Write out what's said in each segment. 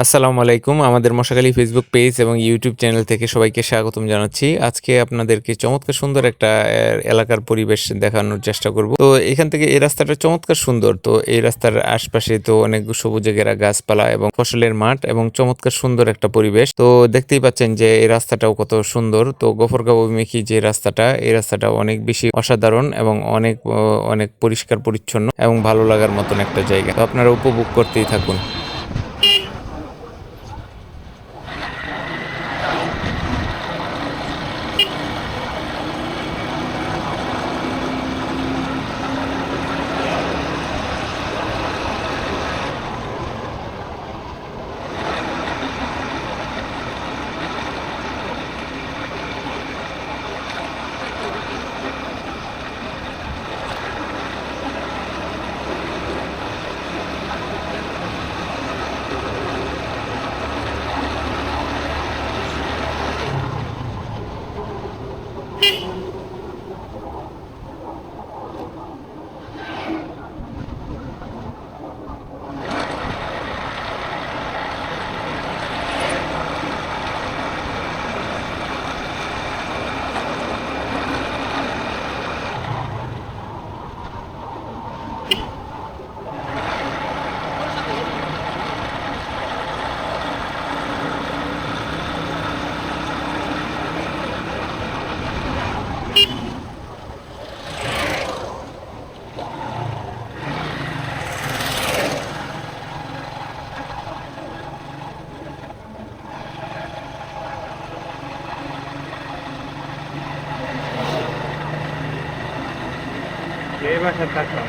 আসসালামু আলাইকুম। আমাদের মশাখালী ফেসবুক পেজ এবং ইউটিউব চ্যানেল থেকে সবাইকে স্বাগতম জানাচ্ছি। আজকে আপনাদেরকে চমৎকার সুন্দর একটা এলাকার পরিবেশ দেখানোর চেষ্টা করব। তো এখান থেকে এই রাস্তাটা চমৎকার সুন্দর। তো এই রাস্তার আশপাশে তো অনেক সবুজে ঘেরা গাছপালা এবং ফসলের মাঠ এবং চমৎকার সুন্দর একটা পরিবেশ। তো দেখতেই পাচ্ছেন যে এই রাস্তাটাও কত সুন্দর। তো গফরগাঁও অভিমুখী যে রাস্তাটা, এই রাস্তাটা অনেক বেশি অসাধারণ এবং অনেক পরিষ্কার পরিচ্ছন্ন এবং ভালো লাগার মতন একটা জায়গা। তো আপনারা উপভোগ করতেই থাকুন। এই বাসার থাকতাম।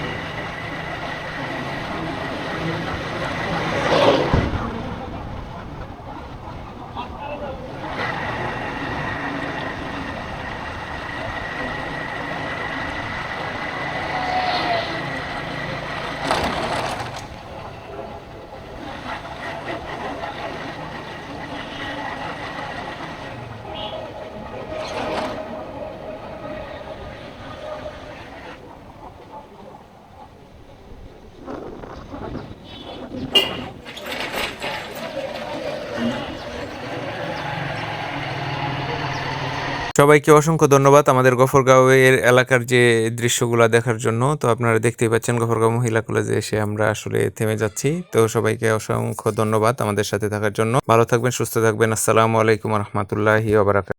সবাইকে অসংখ্য ধন্যবাদ আমাদের গফরগাঁও এর এলাকার যে দৃশ্যগুলা দেখার জন্য। তো আপনারা দেখতেই পাচ্ছেন গফরগাঁও মহিলা কলেজে এসে আমরা আসলে থেমে যাচ্ছি। তো সবাইকে অসংখ্য ধন্যবাদ আমাদের সাথে থাকার জন্য। ভালো থাকবেন, সুস্থ থাকবেন। আসসালামু আলাইকুম রহমতুল্লাহি ওয়া বারাকাতুহু।